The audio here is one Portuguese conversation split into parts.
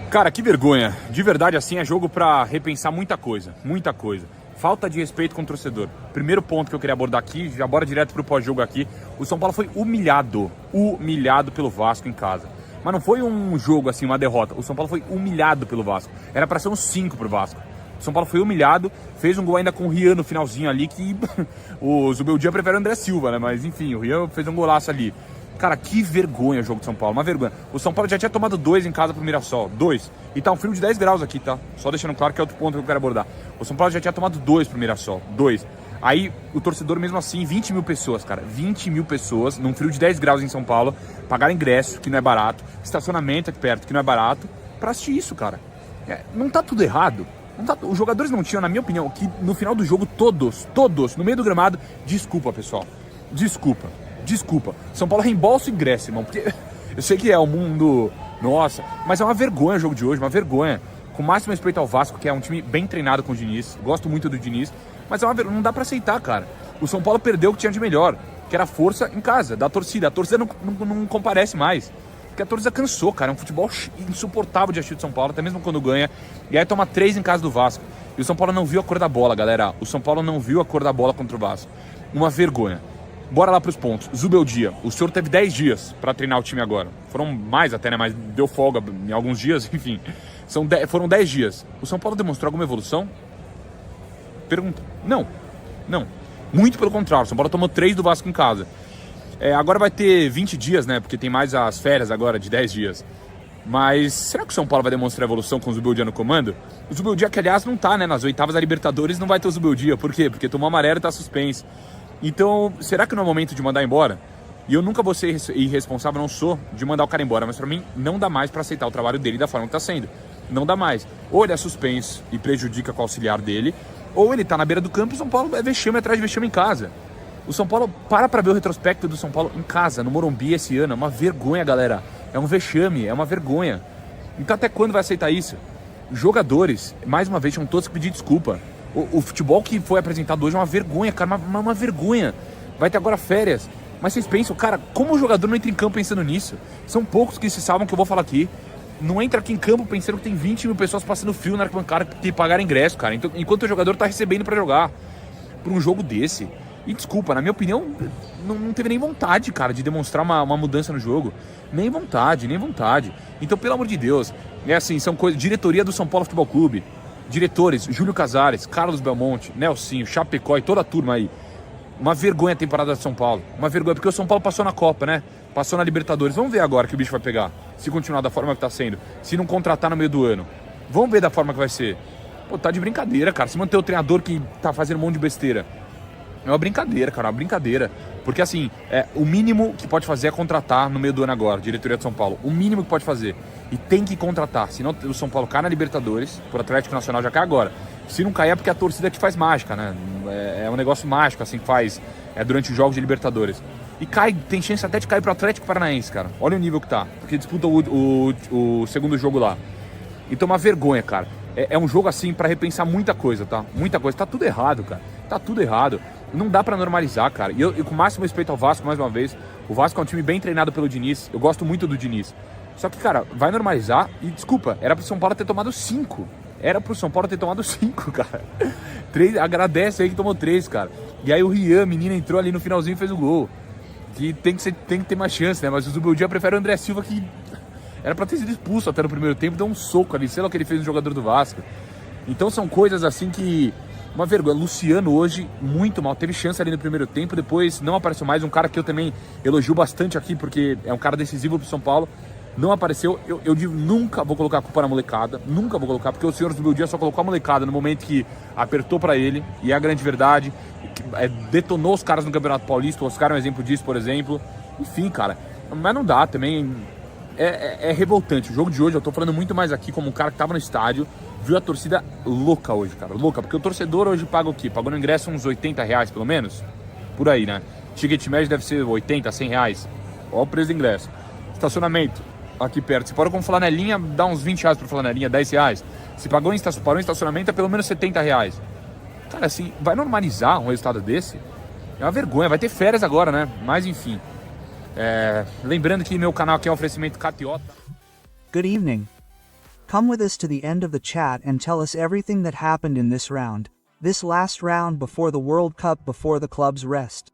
Cara, que vergonha. De verdade, assim, é jogo pra repensar muita coisa. Muita coisa. Falta de respeito com o torcedor. Primeiro ponto que eu queria abordar aqui, já bora direto pro pós-jogo aqui. O São Paulo foi humilhado. Humilhado pelo Vasco em casa. Mas não foi um jogo, assim, uma derrota. O São Paulo foi humilhado pelo Vasco. Era pra ser uns 5 pro Vasco. O São Paulo foi humilhado, fez um gol ainda com o Rian no finalzinho ali, que o Zubeldia prefere o André Silva, né? Mas enfim, o Rian fez um golaço ali. Cara, que vergonha o jogo de São Paulo, uma vergonha. O São Paulo já tinha tomado 2 em casa pro Mirassol, 2. E tá um frio de 10 graus aqui, tá? Só deixando claro que é outro ponto que eu quero abordar. O São Paulo já tinha tomado 2 pro Mirassol, 2. Aí o torcedor mesmo assim, 20 mil pessoas, cara. 20 mil pessoas, num frio de 10 graus em São Paulo, pagaram ingresso, que não é barato, estacionamento aqui perto, que não é barato, pra assistir isso, cara. Não tá tudo errado. Não tá, os jogadores não tinham, na minha opinião, que no final do jogo todos, no meio do gramado, desculpa, pessoal. Desculpa. São Paulo reembolsa o ingresso, irmão, porque eu sei que é o mundo, nossa, mas é uma vergonha o jogo de hoje, uma vergonha. Com o máximo respeito ao Vasco, que é um time bem treinado com o Diniz, gosto muito do Diniz, mas é uma vergonha, não dá pra aceitar, cara. O São Paulo perdeu o que tinha de melhor, que era a força em casa, da torcida. A torcida não comparece mais, porque a torcida cansou, cara. É um futebol insuportável de assistir de São Paulo, até mesmo quando ganha. E aí toma 3 em casa do Vasco. E o São Paulo não viu a cor da bola, galera. O São Paulo não viu a cor da bola contra o Vasco. Uma vergonha. Bora lá pros pontos. Zubeldia, o senhor teve 10 dias pra treinar o time agora. Foram mais até, né? Mas deu folga em alguns dias, enfim. Foram 10 dias. O São Paulo demonstrou alguma evolução? Pergunta. Não. Muito pelo contrário. O São Paulo tomou 3 do Vasco em casa. Agora vai ter 20 dias, né? Porque tem mais as férias agora de 10 dias. Mas será que o São Paulo vai demonstrar evolução com o Zubeldia no comando? O Zubeldia, que aliás não tá, né? Nas oitavas da Libertadores não vai ter o Zubeldia. Por quê? Porque tomou amarelo e tá suspenso. Então, será que não é o momento de mandar embora? E eu nunca vou ser irresponsável, não sou, de mandar o cara embora. Mas pra mim, não dá mais pra aceitar o trabalho dele da forma que tá sendo. Não dá mais. Ou ele é suspenso e prejudica com o auxiliar dele, ou ele tá na beira do campo e o São Paulo é vexame atrás de vexame em casa. O São Paulo, para ver o retrospecto do São Paulo em casa, no Morumbi esse ano. É uma vergonha, galera. É um vexame, é uma vergonha. Então até quando vai aceitar isso? Jogadores, mais uma vez, tinham todos que pedir desculpa. O futebol que foi apresentado hoje é uma vergonha, cara, uma vergonha. Vai ter agora férias. Mas vocês pensam, cara, como o jogador não entra em campo pensando nisso? São poucos que se salvam que eu vou falar aqui. Não entra aqui em campo pensando que tem 20 mil pessoas passando fio na arquibancada que pagaram ingresso, cara. Então, enquanto o jogador tá recebendo pra jogar. Por um jogo desse. E desculpa, na minha opinião, não teve nem vontade, cara, de demonstrar uma mudança no jogo. Nem vontade. Então, pelo amor de Deus, são coisas. Diretoria do São Paulo Futebol Clube. Diretores, Júlio Casares, Carlos Belmonte, Nelsinho, Chapecó e toda a turma aí. Uma vergonha a temporada de São Paulo. Uma vergonha, porque o São Paulo passou na Copa, né? Passou na Libertadores. Vamos ver agora que o bicho vai pegar. Se continuar da forma que tá sendo. Se não contratar no meio do ano. Vamos ver da forma que vai ser. Pô, tá de brincadeira, cara. Se manter o treinador que tá fazendo um monte de besteira. É uma brincadeira, cara. É uma brincadeira. Porque assim, o mínimo que pode fazer é contratar no meio do ano agora. Diretoria de São Paulo. O mínimo que pode fazer. E tem que contratar. Senão o São Paulo cai na Libertadores. Por Atlético Nacional já cai agora. Se não cair é porque a torcida que faz mágica, né? É um negócio mágico, assim, que faz durante os jogos de Libertadores. E cai, tem chance até de cair pro Atlético Paranaense, cara. Olha o nível que tá. Porque disputa o segundo jogo lá. Então uma vergonha, cara. É um jogo, assim, pra repensar muita coisa, tá? Muita coisa. Tá tudo errado, cara. Tá tudo errado. Não dá pra normalizar, cara. E eu com o máximo respeito ao Vasco, mais uma vez. O Vasco é um time bem treinado pelo Diniz. Eu gosto muito do Diniz. Só que, cara, vai normalizar. E desculpa, era pro São Paulo ter tomado 5. Era pro São Paulo ter tomado 5, cara. 3, agradece aí que tomou 3, cara. E aí o Rian, menino, entrou ali no finalzinho e fez o gol. Que tem que ter mais chance, né? Mas o Zubeldia prefere o André Silva, que era pra ter sido expulso até no primeiro tempo. Deu um soco ali, sei lá o que ele fez no jogador do Vasco. Então são coisas assim que... Uma vergonha. Luciano hoje, muito mal. Teve chance ali no primeiro tempo, depois não apareceu mais. Um cara que eu também elogio bastante aqui, porque é um cara decisivo pro São Paulo. Não apareceu. Eu digo, nunca vou colocar a culpa na molecada. Nunca vou colocar, porque o senhor Zubeldia só colocou a molecada no momento que apertou pra ele. E é a grande verdade. Detonou os caras no Campeonato Paulista. O Oscar é um exemplo disso, por exemplo. Enfim, cara. Mas não dá também. É revoltante. O jogo de hoje, eu tô falando muito mais aqui como um cara que tava no estádio. Viu a torcida louca hoje, cara. Louca. Porque o torcedor hoje paga o quê? Pagou no ingresso uns R$80, pelo menos? Por aí, né? Ticket médio deve ser 80, 100 reais. Olha o preço do ingresso. Estacionamento. Aqui perto. Se parou com flanelinha, dá uns 20 reais por flanelinha, 10 reais. Se parou em estacionamento, é pelo menos 70 reais. Cara, assim, vai normalizar um resultado desse? É uma vergonha. Vai ter férias agora, né? Mas, enfim. Lembrando que meu canal aqui é um oferecimento Catiota. Good evening. Come with us to the end of the chat and tell us everything that happened in this round. This last round before the World Cup, before the club's rest.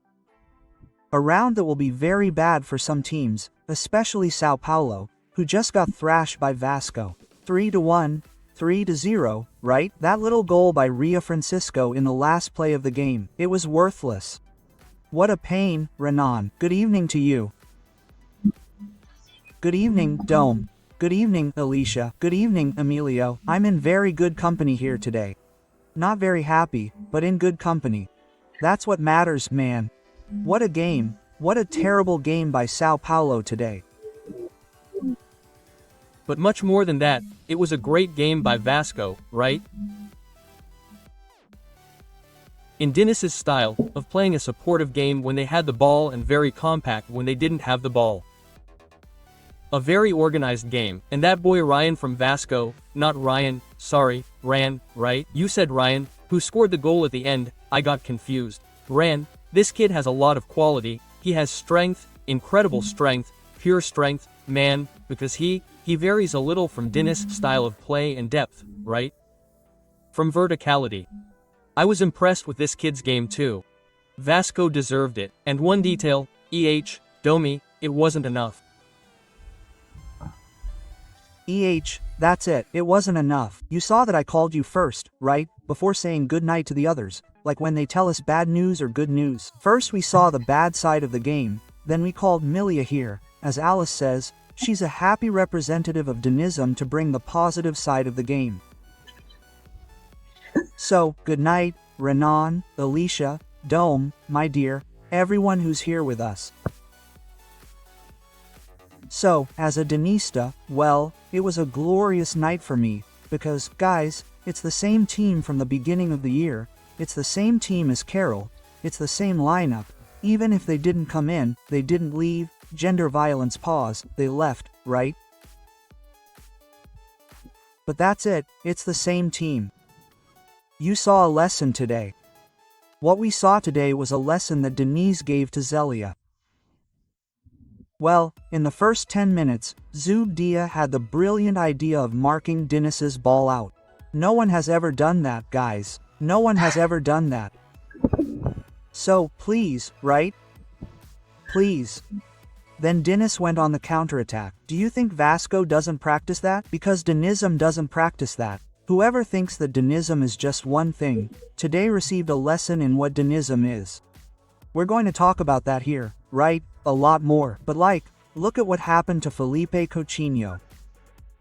A round that will be very bad for some teams, especially Sao Paulo, who just got thrashed by Vasco. 3-1, 3-0, right? That little goal by Ria Francisco in the last play of the game, it was worthless. What a pain, Renan. Good evening to you. Good evening, Dome. Good evening, Alicia. Good evening, Emilio. I'm in very good company here today. Not very happy, but in good company. That's what matters, man. What a game. What a terrible game by Sao Paulo today. But much more than that, it was a great game by Vasco, right? In Dennis's style of playing a supportive game when they had the ball and very compact when they didn't have the ball. A very organized game, and that boy Ryan from Vasco, not Ryan, sorry, Ran, right? You said Ryan, who scored the goal at the end, I got confused. Ran, this kid has a lot of quality, he has strength, incredible strength, pure strength, man, because he varies a little from Dennis' style of play and depth, right? From verticality. I was impressed with this kid's game too. Vasco deserved it, and one detail, Domi, it wasn't enough. That's it, it wasn't enough. You saw that I called you first, right? Before saying good night to the others, like when they tell us bad news or good news. First we saw the bad side of the game, then we called Milia here. As Alice says, she's a happy representative of Denism to bring the positive side of the game. So, good night, Renan, Alicia, Dome, my dear, everyone who's here with us. So, as a Denista, well, it was a glorious night for me, because, guys, it's the same team from the beginning of the year, it's the same team as Carol, it's the same lineup, even if they didn't come in, they didn't leave, gender violence pause, they left, right? But that's it, it's the same team. You saw a lesson today. What we saw today was a lesson that Denise gave to Zelia. Well, in the first 10 minutes, Zubdia had the brilliant idea of marking Dennis's ball out. No one has ever done that, guys. No one has ever done that. So, please, right? Please. Then Dennis went on the counterattack. Do you think Vasco doesn't practice that? Because Denism doesn't practice that. Whoever thinks that Denism is just one thing, today received a lesson in what Denism is. We're going to talk about that here, right? A lot more. But look at what happened to Felipe Coutinho.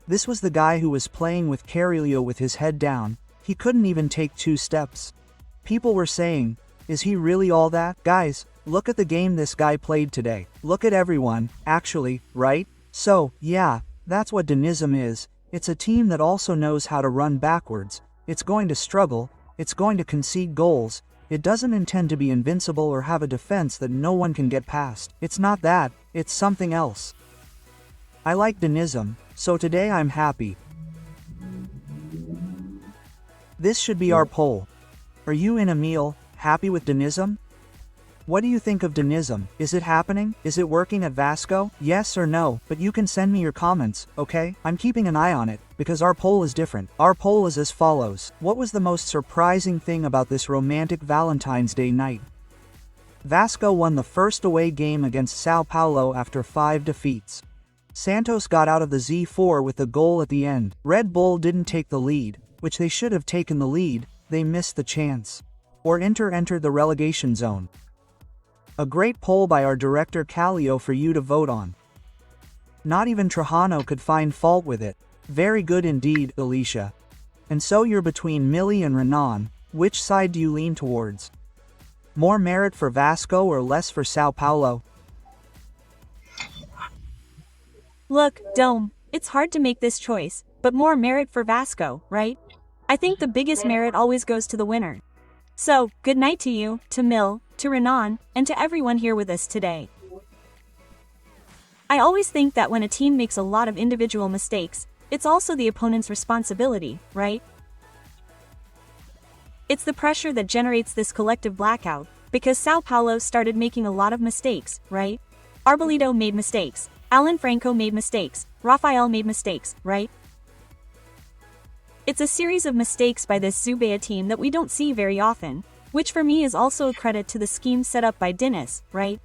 This was the guy who was playing with Carillo with his head down, he couldn't even take 2 steps. People were saying, is he really all that? Guys, look at the game this guy played today. Look at everyone, actually, right? So, yeah, that's what Denism is. It's a team that also knows how to run backwards. It's going to struggle, it's going to concede goals. It doesn't intend to be invincible or have a defense that no one can get past. It's not that, it's something else. I like Denism, so today I'm happy. This should be our poll. Are you and Emil happy with Denism? What do you think of Denism? Is it happening? Is it working at Vasco? Yes or no, but you can send me your comments, okay? I'm keeping an eye on it, because our poll is different. Our poll is as follows. What was the most surprising thing about this romantic Valentine's Day night? Vasco won the first away game against Sao Paulo after 5 defeats. Santos got out of the Z4 with the goal at the end. Red Bull didn't take the lead, which they should have taken the lead, they missed the chance. Or Inter entered the relegation zone. A great poll by our director Callio for you to vote on. Not even Trajano could find fault with it. Very good indeed, Alicia. And so you're between Millie and Renan, which side do you lean towards? More merit for Vasco or less for Sao Paulo? Look, Dome, it's hard to make this choice, but more merit for Vasco, right? I think the biggest merit always goes to the winner. So, good night to you, to Mill, to Renan, and to everyone here with us today. I always think that when a team makes a lot of individual mistakes, it's also the opponent's responsibility, right? It's the pressure that generates this collective blackout, because Sao Paulo started making a lot of mistakes, right? Arbolito made mistakes, Alan Franco made mistakes, Rafael made mistakes, right? It's a series of mistakes by this Zubeida team that we don't see very often, which for me is also a credit to the scheme set up by Diniz, right?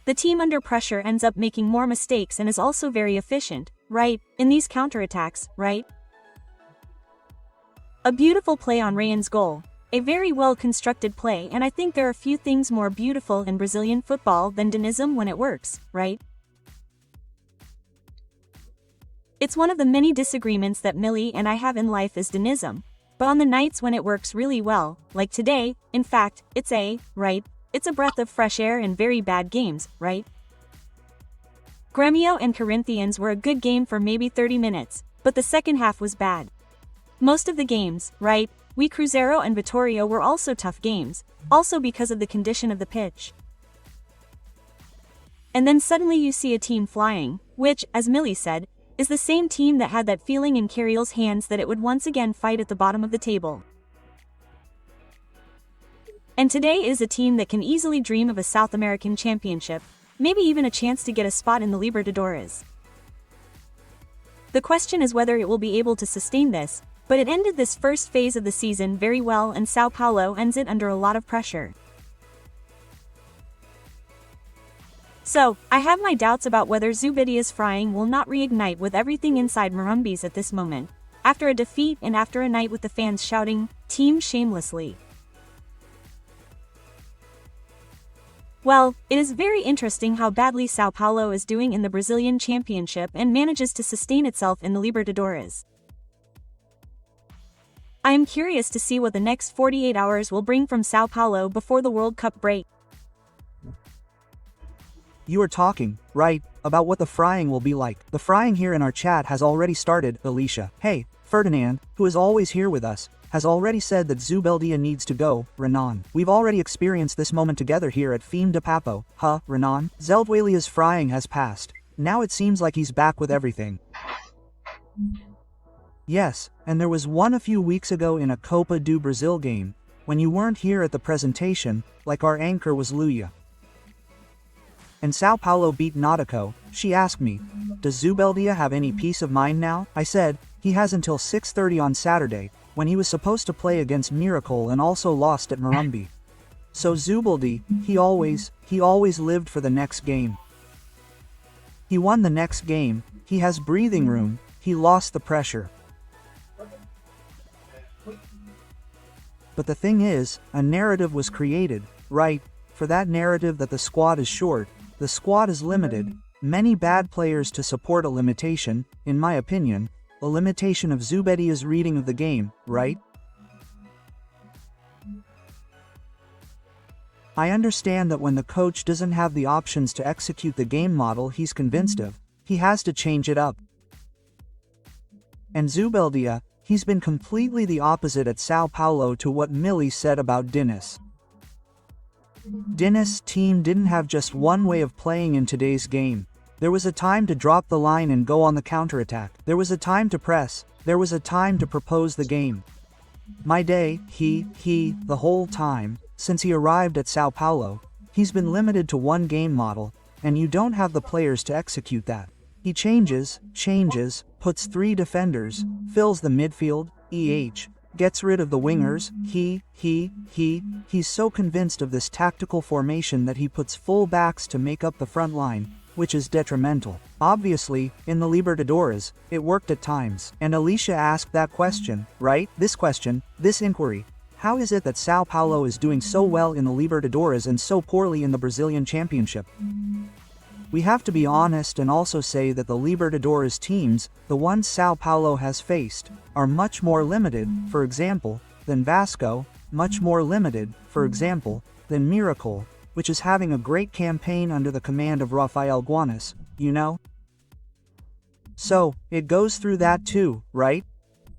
The team under pressure ends up making more mistakes and is also very efficient, right, in these counterattacks, right? A beautiful play on Ryan's goal, a very well-constructed play, and I think there are few things more beautiful in Brazilian football than Dinizism when it works, right? It's one of the many disagreements that Millie and I have in life is Dinizism, but on the nights when it works really well, like today, in fact, it's a breath of fresh air in very bad games, right? Grêmio and Corinthians were a good game for maybe 30 minutes, but the second half was bad. Most of the games, right, we Cruzeiro and Vitória were also tough games, also because of the condition of the pitch. And then suddenly you see a team flying, which, as Millie said, is the same team that had that feeling in Carriel's hands that it would once again fight at the bottom of the table. And today is a team that can easily dream of a South American championship, maybe even a chance to get a spot in the Libertadores. The question is whether it will be able to sustain this, but it ended this first phase of the season very well and Sao Paulo ends it under a lot of pressure. So, I have my doubts about whether Zubeida's frying will not reignite with everything inside Morumbi's at this moment, after a defeat and after a night with the fans shouting, "Team shamelessly." Well, it is very interesting how badly Sao Paulo is doing in the Brazilian Championship and manages to sustain itself in the Libertadores. I am curious to see what the next 48 hours will bring from Sao Paulo before the World Cup break. You are talking, right, about what the frying will be like. The frying here in our chat has already started, Alicia. Hey, Ferdinand, who is always here with us, has already said that Zubeldia needs to go, Renan. We've already experienced this moment together here at Fim de Papo, huh, Renan? Zelduelia's frying has passed. Now it seems like he's back with everything. Yes, and there was one a few weeks ago in a Copa do Brasil game, when you weren't here at the presentation, like our anchor was Luia. And Sao Paulo beat Nautico. She asked me, does Zubeldia have any peace of mind now? I said, he has until 6:30 on Saturday, when he was supposed to play against Miracle and also lost at Morumbi. So Zubeldia, he always lived for the next game. He won the next game, he has breathing room, he lost the pressure. But the thing is, a narrative was created, right? For that narrative that the squad is short, the squad is limited, many bad players to support a limitation, in my opinion, a limitation of Zubeida's reading of the game, right? I understand that when the coach doesn't have the options to execute the game model he's convinced of, he has to change it up. And Zubeldia, he's been completely the opposite at Sao Paulo to what Millie said about Diniz. Diniz's team didn't have just one way of playing in today's game. There was a time to drop the line and go on the counterattack. There was a time to press. There was a time to propose the game. My day, the whole time, since he arrived at Sao Paulo, he's been limited to one game model, and you don't have the players to execute that. He changes, puts 3 defenders, fills the midfield, gets rid of the wingers, he's so convinced of this tactical formation that he puts full backs to make up the front line, which is detrimental. Obviously, in the Libertadores, it worked at times. And Alicia asked that question, right? This question, this inquiry. How is it that Sao Paulo is doing so well in the Libertadores and so poorly in the Brazilian Championship? We have to be honest and also say that the Libertadores teams, the ones Sao Paulo has faced, are much more limited, for example, than Vasco, much more limited, for example, than Miracle, which is having a great campaign under the command of Rafael Guanes, you know? So, it goes through that too, right?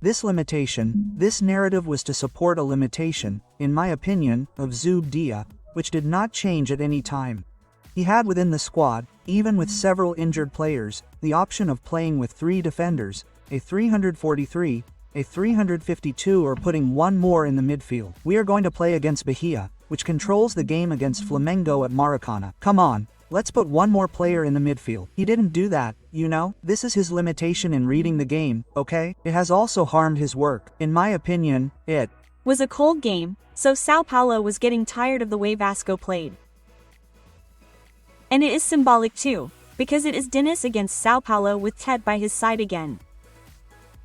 This limitation, this narrative was to support a limitation, in my opinion, of Zubeldia, which did not change at any time. He had within the squad, even with several injured players, the option of playing with 3 defenders, a 343, a 352 or putting one more in the midfield. We are going to play against Bahia, which controls the game against Flamengo at Maracana. Come on, let's put one more player in the midfield. He didn't do that, you know, this is his limitation in reading the game, okay? It has also harmed his work. In my opinion, it Was a cold game, so Sao Paulo was getting tired of the way Vasco played. And it is symbolic too, because it is Diniz against Sao Paulo with Ted by his side again.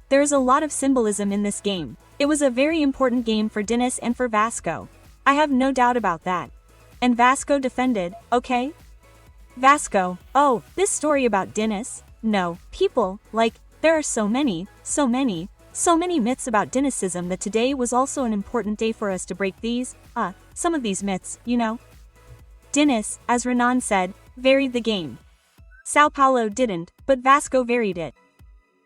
There is a lot of symbolism in this game. It was a very important game for Diniz and for Vasco. I have no doubt about that. And Vasco defended, okay? Vasco, oh, this story about Diniz? No, people, like, there are so many myths about Dinizism that today was also an important day for us to break these, some of these myths, you know? Diniz, as Renan said, varied the game. Sao Paulo didn't, but Vasco varied it.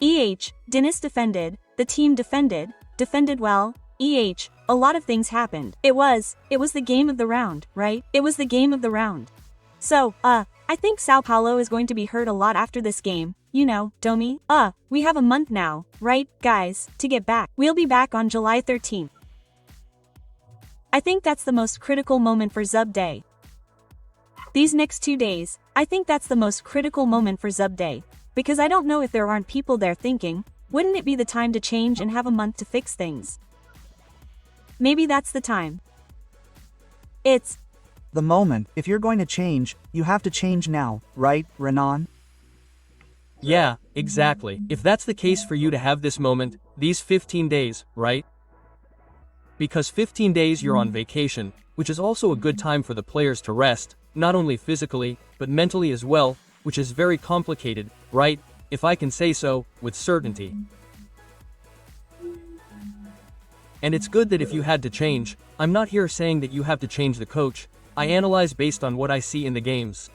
Diniz defended, the team defended well, a lot of things happened. It was the game of the round, right? It was the game of the round. So, I think Sao Paulo is going to be hurt a lot after this game, you know, Domi. We have a month now, right, guys, to get back. We'll be back on July 13th. I think that's the most critical moment for Zub Day. These next 2 days, I think that's the most critical moment for Zub Day, because I don't know if there aren't people there thinking, wouldn't it be the time to change and have a month to fix things? Maybe that's the time. It's the moment. If you're going to change, you have to change now, right, Renan? Yeah, exactly. If that's the case for you to have this moment, these 15 days, right? Because 15 days you're on vacation, which is also a good time for the players to rest, not only physically, but mentally as well, which is very complicated, right? If I can say so, with certainty. And it's good that if you had to change, I'm not here saying that you have to change the coach, I analyze based on what I see in the games.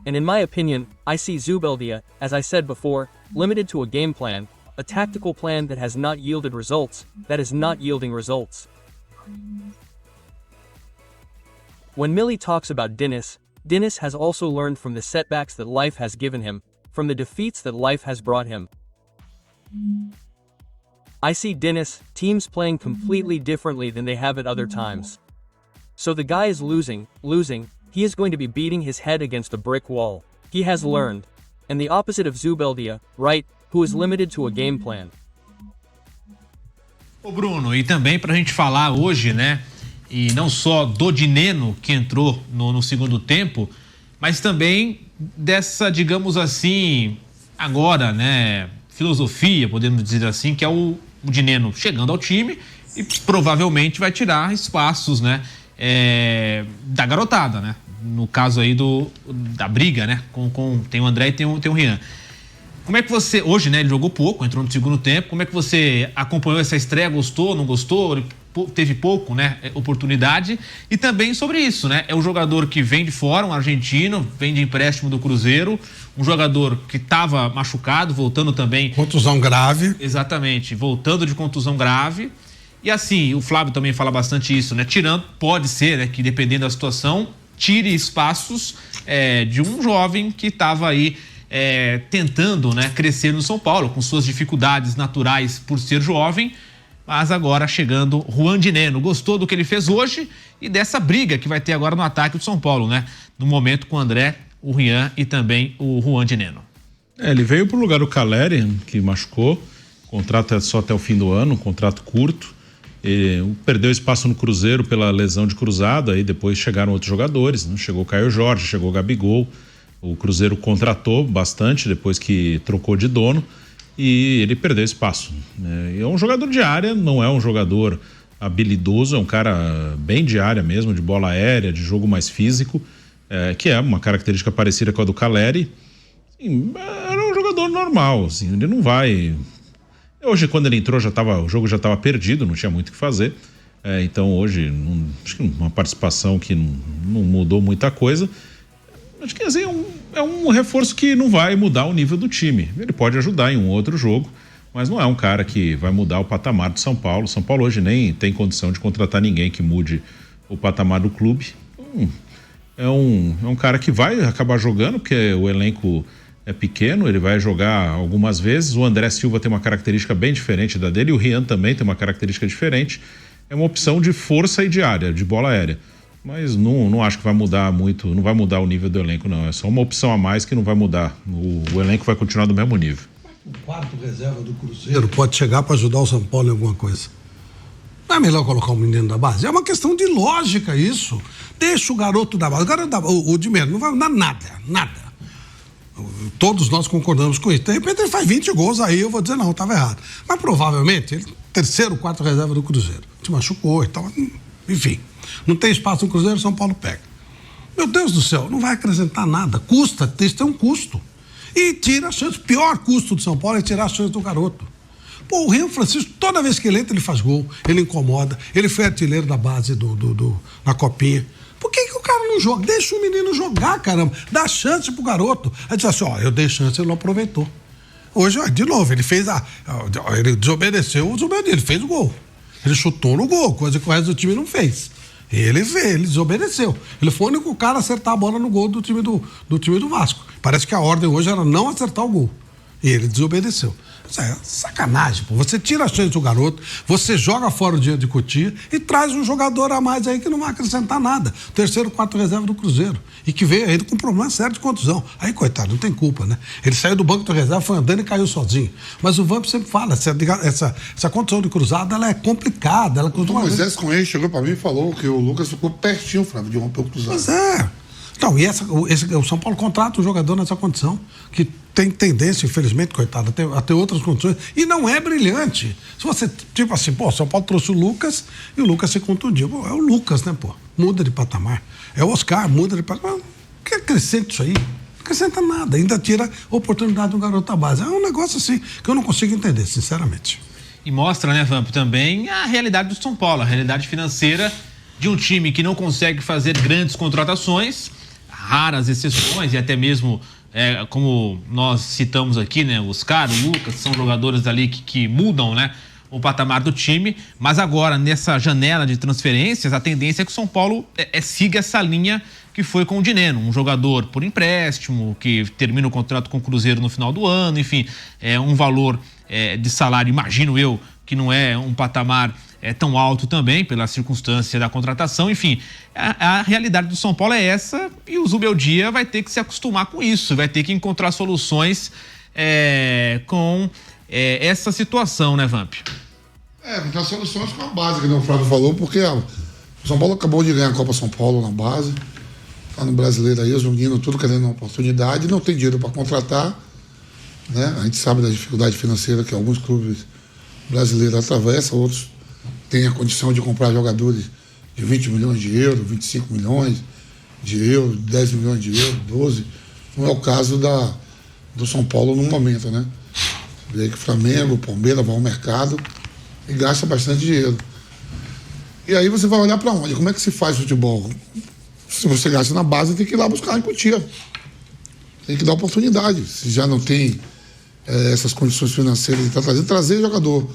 And in my opinion, I see Zubeldia, as I said before, limited to a game plan, a tactical plan that has not yielded results, that is not yielding results. When Millie talks about Diniz has also learned from the setbacks that life has given him, from the defeats that life has brought him. I see Diniz, teams playing completely differently than they have at other times. So the guy is losing, he is going to be beating his head against a brick wall. He has learned. And the opposite of Zubeldia, right, who is limited to a game plan. Ô Bruno, e também pra gente falar hoje, né, e não só do Dineno que entrou no segundo tempo, mas também dessa, digamos assim, agora, né, filosofia, podemos dizer assim, que é o Dineno chegando ao time e provavelmente vai tirar espaços, né, da garotada, né, no caso aí da briga, né, tem o André e tem o Rian. Como é que você, hoje, né, ele jogou pouco, entrou no segundo tempo, como é que você acompanhou essa estreia, gostou, não gostou, ele teve pouco, né, oportunidade, e também sobre isso, né, é um jogador que vem de fora, um argentino, vem de empréstimo do Cruzeiro, um jogador que estava machucado, voltando também... Contusão grave. Exatamente, voltando de contusão grave, e assim, o Flávio também fala bastante isso, né, tirando, pode ser, né, que dependendo da situação, tire espaços de um jovem que estava aí tentando, né, crescer no São Paulo, com suas dificuldades naturais por ser jovem, mas agora chegando Juan Dineno. Gostou do que ele fez hoje e dessa briga que vai ter agora no ataque do São Paulo, né? No momento com o André, o Rian e também o Juan Dineno. Ele veio pro lugar do Caleri, que machucou, o contrato é só até o fim do ano, um contrato curto. Ele perdeu espaço no Cruzeiro pela lesão de cruzado, aí depois chegaram outros jogadores, né? Chegou o Caio Jorge, chegou o Gabigol. O Cruzeiro contratou bastante depois que trocou de dono e ele perdeu espaço. É um jogador de área, não é um jogador habilidoso, é um cara bem de área mesmo, de bola aérea, de jogo mais físico, que é uma característica parecida com a do Caleri. Era um jogador normal, assim, ele não vai... Hoje, quando ele entrou, o jogo já estava perdido, não tinha muito o que fazer. Então, hoje, acho que uma participação que não mudou muita coisa. Acho que assim, é um reforço que não vai mudar o nível do time. Ele pode ajudar em um outro jogo, mas não é um cara que vai mudar o patamar do São Paulo. São Paulo hoje nem tem condição de contratar ninguém que mude o patamar do clube. É um cara que vai acabar jogando, porque o elenco é pequeno, ele vai jogar algumas vezes. O André Silva tem uma característica bem diferente da dele, e o Rian também tem uma característica diferente. É uma opção de força e de área, de bola aérea. Mas não acho que vai mudar muito, não vai mudar o nível do elenco, não. É só uma opção a mais que não vai mudar. O elenco vai continuar do mesmo nível. O quarto reserva do Cruzeiro pode chegar para ajudar o São Paulo em alguma coisa. Não é melhor colocar um menino da base? É uma questão de lógica isso. Deixa o garoto da base. O de menos não vai mudar nada. Todos nós concordamos com isso. De repente ele faz 20 gols, aí eu vou dizer, não, estava errado. Mas provavelmente, ele terceiro, quarto reserva do Cruzeiro. Se machucou e tal. Enfim, não tem espaço no Cruzeiro, São Paulo pega. Meu Deus do céu, não vai acrescentar nada. Custa, isso tem um custo. E tira a chance. O pior custo do São Paulo é tirar a chance do garoto. Pô, o Rio Francisco, toda vez que ele entra, ele faz gol, ele incomoda. Ele foi artilheiro da base na Copinha. Por que o cara não joga? Deixa o menino jogar, caramba. Dá chance pro garoto. Aí diz assim, eu dei chance, ele não aproveitou. Hoje, de novo, ele fez ele desobedeceu o Zubeldia, ele fez o gol. Ele chutou no gol, coisa que o resto do time não fez. Ele desobedeceu. Ele foi o único cara a acertar a bola no gol do time do Vasco. Parece que a ordem hoje era não acertar o gol. E ele desobedeceu. Isso é sacanagem, pô. Você tira a chance do garoto, você joga fora o dinheiro de Cotia e traz um jogador a mais aí que não vai acrescentar nada. Terceiro, quarto reserva do Cruzeiro. E que veio aí com um problema sério de contusão. Aí, coitado, não tem culpa, né? Ele saiu do banco do reserva, foi andando e caiu sozinho. Mas o Vamp sempre fala, essa condição de cruzada, ela é complicada. O Moisés com ele chegou pra mim e falou que o Lucas ficou pertinho, Flávio, de romper o cruzado. Pois é. Então, o São Paulo contrata um jogador nessa condição, que tem tendência, infelizmente, coitado, a ter outras condições, e não é brilhante. Se você, tipo assim, o São Paulo trouxe o Lucas e o Lucas se contundiu. É o Lucas, né, muda de patamar. É o Oscar, muda de patamar. O que acrescenta isso aí? Não acrescenta nada, ainda tira a oportunidade do garoto da base. É um negócio assim que eu não consigo entender, sinceramente. E mostra, né, Vamp, também a realidade do São Paulo, a realidade financeira de um time que não consegue fazer grandes contratações, raras exceções, e até mesmo, como nós citamos aqui, né, o Oscar, o Lucas, são jogadores ali que mudam, né, o patamar do time, mas agora, nessa janela de transferências, a tendência é que o São Paulo siga essa linha que foi com o Dineno, um jogador por empréstimo, que termina o contrato com o Cruzeiro no final do ano, enfim, um valor de salário, imagino eu, que não é um patamar tão alto também, pela circunstância da contratação, enfim, a realidade do São Paulo é essa, e o Zubeldia vai ter que se acostumar com isso, vai ter que encontrar soluções com essa situação, né, Vamp? Encontrar soluções com a base, que o Flávio falou, porque o São Paulo acabou de ganhar a Copa São Paulo na base, tá no Brasileiro aí, os meninos tudo querendo uma oportunidade, não tem dinheiro para contratar, né? A gente sabe da dificuldade financeira que alguns clubes brasileiros atravessam, outros têm a condição de comprar jogadores de 20 milhões de euros, 25 milhões de euros, 10 milhões de euros, 12. Não é o caso do São Paulo no momento, né? Vê que o Flamengo, o Palmeiras vão ao mercado e gasta bastante dinheiro. E aí você vai olhar para onde? Como é que se faz futebol? Se você gasta na base, tem que ir lá buscar em Cotia. Tem que dar oportunidade. Se já não tem essas condições financeiras de trazer jogador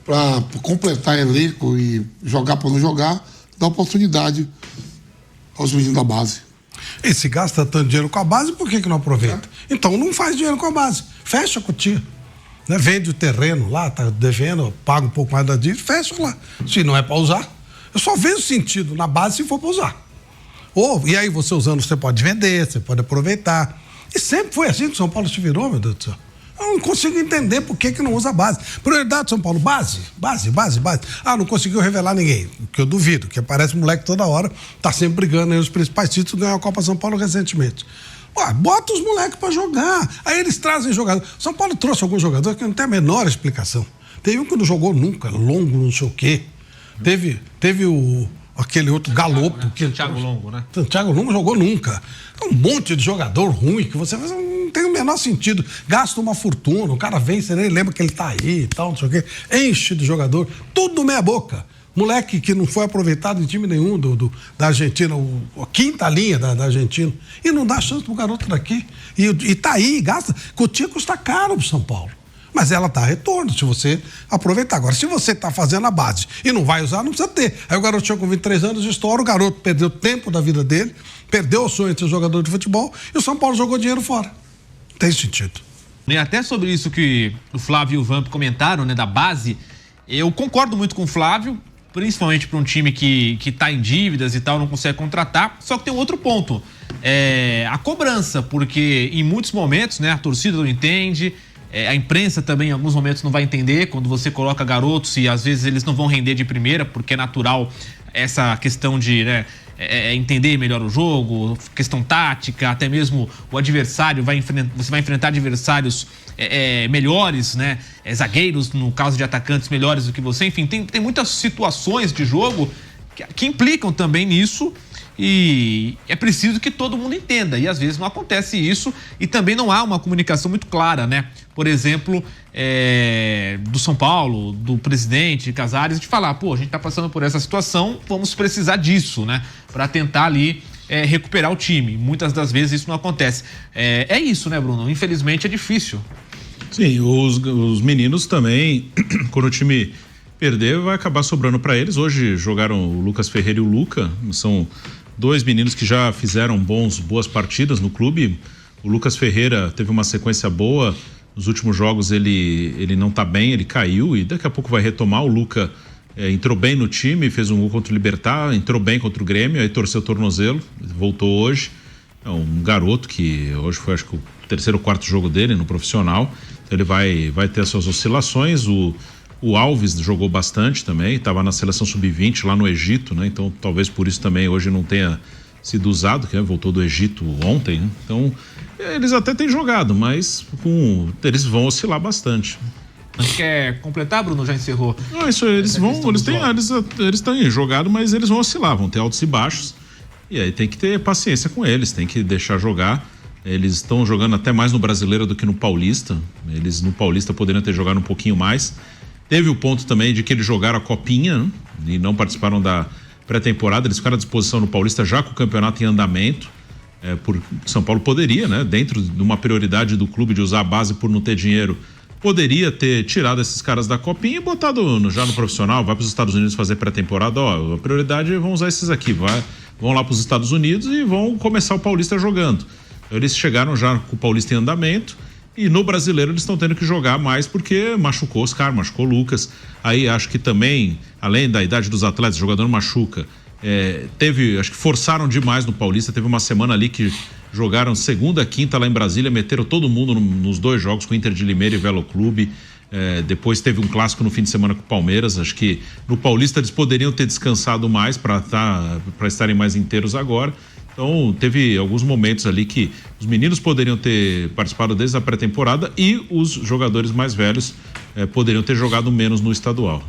para completar elenco e jogar para não jogar, dá oportunidade aos meninos da base. E se gasta tanto dinheiro com a base, por que não aproveita? Então não faz dinheiro com a base. Fecha a Cotia. Né? Vende o terreno lá, tá devendo, paga um pouco mais da dívida, fecha lá. Se não é para usar, eu só vejo sentido na base se for para usar. E aí você usando, você pode vender, você pode aproveitar. E sempre foi assim que o São Paulo se virou, meu Deus do céu. Eu não consigo entender por que não usa base. Prioridade do São Paulo, base. Não conseguiu revelar ninguém, que eu duvido, que aparece moleque toda hora, tá sempre brigando aí os principais títulos, ganhou a Copa São Paulo recentemente. Bota os moleques pra jogar. Aí eles trazem jogador. São Paulo trouxe alguns jogadores que não tem a menor explicação. Teve um que não jogou nunca, Longo, não sei o quê. Teve aquele outro Galopo. Santiago Longo, né? Santiago Longo jogou nunca. Um monte de jogador ruim que você não tem o menor sentido. Gasta uma fortuna, o cara vem, você nem lembra que ele tá aí e tal, não sei o quê. Enche de jogador, tudo meia boca. Moleque que não foi aproveitado em time nenhum da Argentina, a quinta linha da Argentina. E não dá chance pro garoto daqui. E tá aí, gasta. Cotia custa caro pro São Paulo. Mas ela dá retorno se você aproveitar. Agora, se você está fazendo a base e não vai usar, não precisa ter. Aí o garoto chegou com 23 anos, estoura, o garoto perdeu tempo da vida dele, perdeu o sonho de ser jogador de futebol e o São Paulo jogou dinheiro fora. Não tem sentido. E até sobre isso que o Flávio e o Vamp comentaram, né, da base, eu concordo muito com o Flávio. principalmente para um time que está em dívidas e tal, não consegue contratar. Só que tem um outro ponto, a cobrança, porque em muitos momentos, né, a torcida não entende, a imprensa também em alguns momentos não vai entender quando você coloca garotos e às vezes eles não vão render de primeira, porque é natural essa questão de, né, entender melhor o jogo, questão tática, até mesmo o adversário você vai enfrentar adversários melhores, né? Zagueiros, no caso de atacantes, melhores do que você. Enfim, tem muitas situações de jogo que implicam também nisso, e é preciso que todo mundo entenda, e às vezes não acontece isso, e também não há uma comunicação muito clara, né? Por exemplo, do São Paulo, do presidente Casares, de falar, a gente tá passando por essa situação, vamos precisar disso, né? Para tentar ali recuperar o time. Muitas das vezes isso não acontece. É isso, né, Bruno? Infelizmente é difícil. Sim, os meninos também, quando o time perder, vai acabar sobrando para eles. Hoje jogaram o Lucas Ferreira e o Luca, são dois meninos que já fizeram boas partidas no clube. O Lucas Ferreira teve uma sequência boa, nos últimos jogos ele não tá bem, ele caiu e daqui a pouco vai retomar. O Luca entrou bem no time, fez um gol contra o Libertad, entrou bem contra o Grêmio, aí torceu o tornozelo, voltou hoje. É um garoto que hoje foi, acho que, o terceiro ou quarto jogo dele no profissional, então ele vai ter as suas oscilações. O Alves jogou bastante também, estava na seleção sub-20 lá no Egito, né? Então talvez por isso também hoje não tenha sido usado, que voltou do Egito ontem, né? Então eles até têm jogado, mas eles vão oscilar bastante. Quer completar, Bruno? Já encerrou? Não, isso eles têm jogado, mas eles vão oscilar, vão ter altos e baixos, e aí tem que ter paciência com eles, tem que deixar jogar. Eles estão jogando até mais no Brasileiro do que no Paulista. Eles no Paulista poderiam ter jogado um pouquinho mais. Teve o ponto também de que eles jogaram a Copinha, né? E não participaram da pré-temporada. Eles ficaram à disposição no Paulista já com o campeonato em andamento. Por São Paulo poderia, né? Dentro de uma prioridade do clube de usar a base por não ter dinheiro, poderia ter tirado esses caras da Copinha e botado já no profissional. Vai para os Estados Unidos fazer pré-temporada. A prioridade é vão usar esses aqui. Vão lá para os Estados Unidos e vão começar o Paulista jogando. Então, eles chegaram já com o Paulista em andamento. E no Brasileiro eles estão tendo que jogar mais porque machucou Oscar, machucou Lucas. Aí acho que também, além da idade dos atletas, o jogador machuca. Acho que forçaram demais no Paulista. Teve uma semana ali que jogaram segunda, quinta lá em Brasília, meteram todo mundo nos dois jogos com o Inter de Limeira e Velo Clube. Depois teve um clássico no fim de semana com o Palmeiras. Acho que no Paulista eles poderiam ter descansado mais para estarem mais inteiros agora. Então, teve alguns momentos ali que os meninos poderiam ter participado desde a pré-temporada e os jogadores mais velhos poderiam ter jogado menos no estadual.